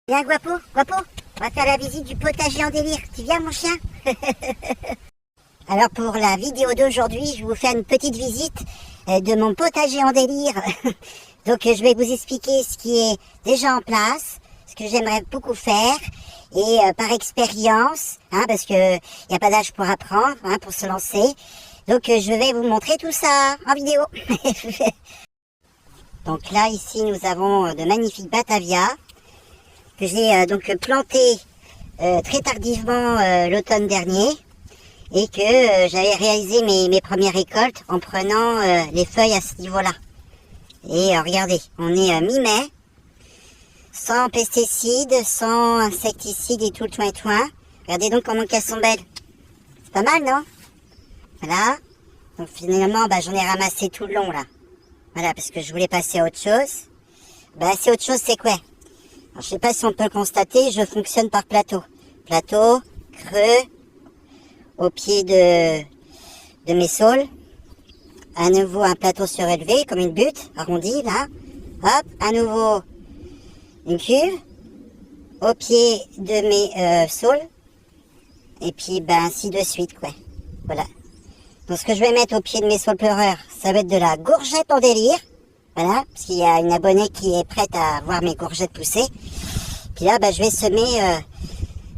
Viens, Guapo, Guapo, on va faire la visite du potager en délire. Tu viens, mon chien? Alors, pour la vidéo d'aujourd'hui, je vais vous faire une petite visite de mon potager en délire. Donc, je vais vous expliquer ce qui est déjà en place, ce que j'aimerais beaucoup faire, et par expérience, parce que il n'y a pas d'âge pour apprendre, pour se lancer. Donc, je vais vous montrer tout ça en vidéo. Donc là, ici, nous avons de magnifiques Batavia que j'ai donc planté très tardivement l'automne dernier et que j'avais réalisé mes premières récoltes en prenant les feuilles à ce niveau-là. Et regardez, on est mi-mai, sans pesticides, sans insecticides et tout le toin. Regardez donc comment elles sont belles. C'est pas mal, non? Voilà. Donc finalement, j'en ai ramassé tout le long là. Voilà, parce que je voulais passer à autre chose. C'est autre chose, c'est quoi? Alors, je sais pas si on peut le constater, je fonctionne par plateau. Plateau, creux, au pied de mes saules. À nouveau un plateau surélevé, comme une butte, arrondi, là. Hop, à nouveau une cuve, au pied de mes saules. Et puis, ainsi de suite, quoi. Voilà. Donc, ce que je vais mettre au pied de mes saules pleureurs, ça va être de la courgette en délire. Voilà, parce qu'il y a une abonnée qui est prête à voir mes courgettes pousser. Puis là, je vais semer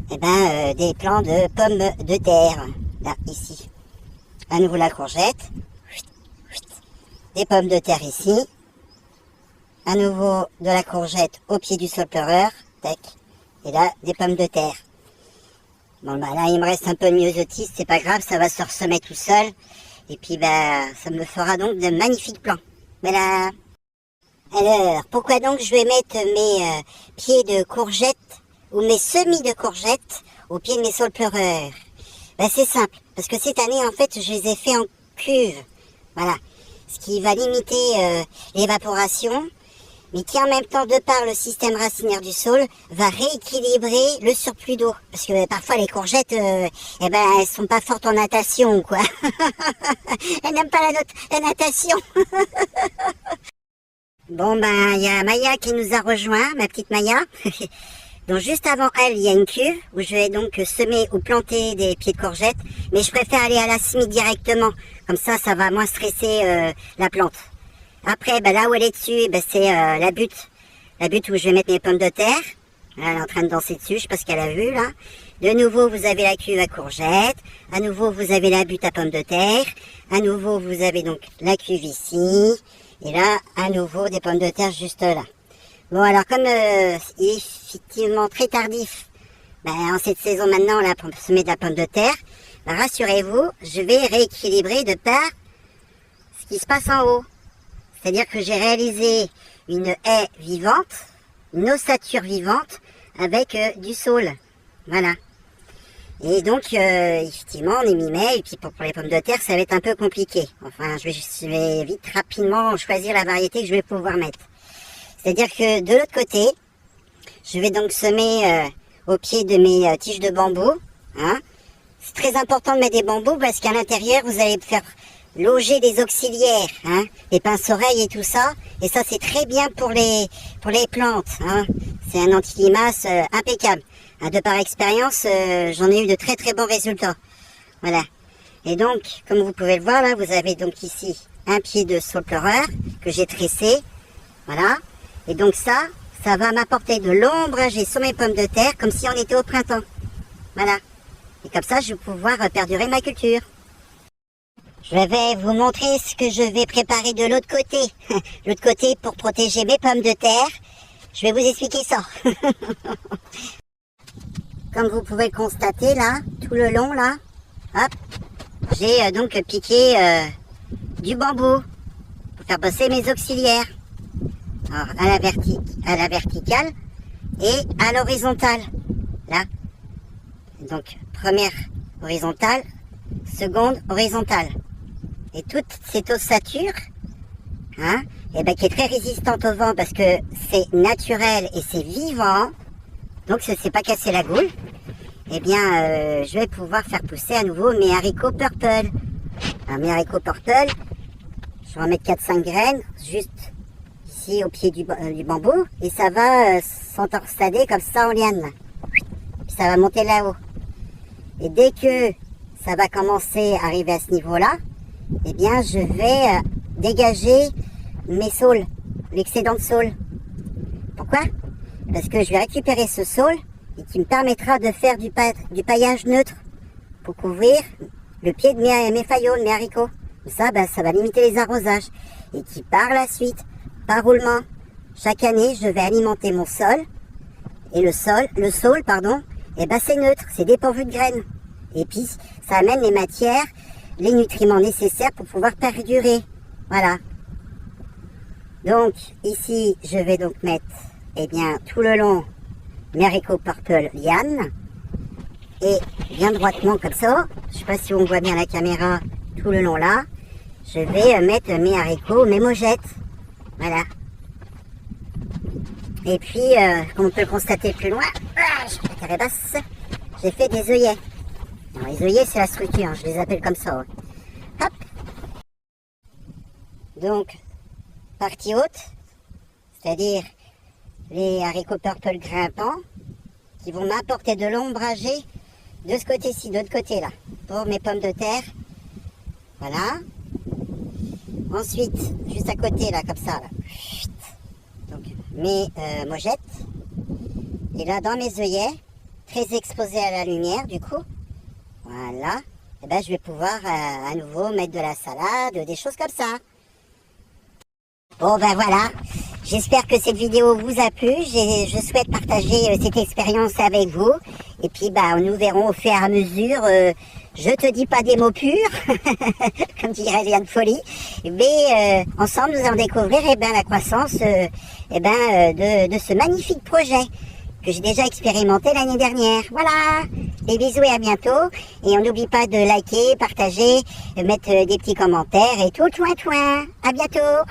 des plants de pommes de terre. Là, ici. À nouveau la courgette. Des pommes de terre ici. À nouveau de la courgette au pied du sol pleureur. Tac. Et là, des pommes de terre. Bon, là, il me reste un peu de myosotis. C'est pas grave, ça va se ressemer tout seul. Et puis, ça me fera donc de magnifiques plants. Voilà. Alors, pourquoi donc je vais mettre mes pieds de courgettes ou mes semis de courgettes au pied de mes saules pleureurs? C'est simple, parce que cette année, en fait, je les ai fait en cuve. Voilà. Ce qui va limiter l'évaporation, mais qui en même temps, de par le système racinaire du sol, va rééquilibrer le surplus d'eau. Parce que parfois, les courgettes, elles sont pas fortes en natation, quoi. Elles n'aiment pas la natation. Bon, il y a Maya qui nous a rejoint, ma petite Maya. Donc, juste avant elle, il y a une cuve où je vais donc semer ou planter des pieds de courgettes. Mais je préfère aller à la semis directement. Comme ça, ça va moins stresser la plante. Après, là où elle est dessus, c'est la butte. La butte où je vais mettre mes pommes de terre. Là, elle est en train de danser dessus, je sais pas ce qu'elle a vu, là. De nouveau, vous avez la cuve à courgettes. À nouveau, vous avez la butte à pommes de terre. À nouveau, vous avez donc la cuve ici. Et là, à nouveau, des pommes de terre juste là. Bon, alors, comme il est effectivement très tardif, en cette saison maintenant, là, pour semer de la pomme de terre, rassurez-vous, je vais rééquilibrer de par ce qui se passe en haut. C'est-à-dire que j'ai réalisé une haie vivante, une ossature vivante, avec du saule. Voilà. Et donc, effectivement, on est mi-mai, et puis pour les pommes de terre, ça va être un peu compliqué. Enfin, je vais vite, rapidement choisir la variété que je vais pouvoir mettre. C'est-à-dire que de l'autre côté, je vais donc semer au pied de mes tiges de bambou. C'est très important de mettre des bambous parce qu'à l'intérieur, vous allez faire loger des auxiliaires, les pinces-oreilles et tout ça. Et ça, c'est très bien pour les plantes. C'est un anti-limace impeccable. De par expérience, j'en ai eu de très très bons résultats. Voilà. Et donc, comme vous pouvez le voir, là, vous avez donc ici un pied de saule pleureur que j'ai tressé. Voilà. Et donc ça va m'apporter de l'ombrage sur mes pommes de terre, comme si on était au printemps. Voilà. Et comme ça, je vais pouvoir perdurer ma culture. Je vais vous montrer ce que je vais préparer de l'autre côté. L'autre côté pour protéger mes pommes de terre. Je vais vous expliquer ça. Comme vous pouvez le constater là, tout le long là, hop, j'ai donc piqué du bambou pour faire bosser mes auxiliaires. Alors à la verticale et à l'horizontale. Là. Donc première horizontale, seconde horizontale. Et toute cette ossature, qui est très résistante au vent parce que c'est naturel et c'est vivant. Donc, ça ne s'est pas cassé la goule. Je vais pouvoir faire pousser à nouveau mes haricots purple. Alors, mes haricots purple, je vais en mettre 4-5 graines, juste ici au pied du bambou. Et ça s'entorsader comme ça en liane. Là. Puis ça va monter là-haut. Et dès que ça va commencer à arriver à ce niveau-là, eh bien je vais dégager mes saules, l'excédent de saules. Pourquoi? Parce que je vais récupérer ce saule et qui me permettra de faire du paillage neutre pour couvrir le pied de mes faillots, de mes haricots. Ça, ça va limiter les arrosages. Et qui par la suite, par roulement, chaque année, je vais alimenter mon sol. Et le saule, eh ben c'est neutre, c'est dépourvu de graines. Et puis, ça amène les matières, les nutriments nécessaires pour pouvoir perdurer. Voilà. Donc, ici, je vais donc mettre, eh bien, tout le long, mes haricots purple liane. Et bien droitement comme ça, je ne sais pas si on voit bien la caméra, tout le long là, je vais mettre mes haricots, mes mogettes. Voilà. Et puis, comme on peut le constater plus loin, je la carré basse, j'ai fait des œillets. Alors, les œillets, c'est la structure, je les appelle comme ça. Hop. Donc, partie haute, c'est-à-dire les haricots purple grimpants, qui vont m'apporter de l'ombragé de ce côté-ci, de l'autre côté là, pour mes pommes de terre. Voilà. Ensuite, juste à côté là, comme ça, là. Donc, mes mogettes. Et là, dans mes œillets, très exposés à la lumière, du coup, voilà, et ben, je vais pouvoir à nouveau mettre de la salade, des choses comme ça. Bon, ben voilà. J'espère que cette vidéo vous a plu. Je souhaite partager cette expérience avec vous. Et puis, nous verrons au fur et à mesure. Je te dis pas des mots purs, comme dirait Liane Folie. Mais ensemble, nous allons découvrir la croissance de ce magnifique projet que j'ai déjà expérimenté l'année dernière. Voilà. Des bisous et à bientôt. Et on n'oublie pas de liker, partager, mettre des petits commentaires et tout. À bientôt.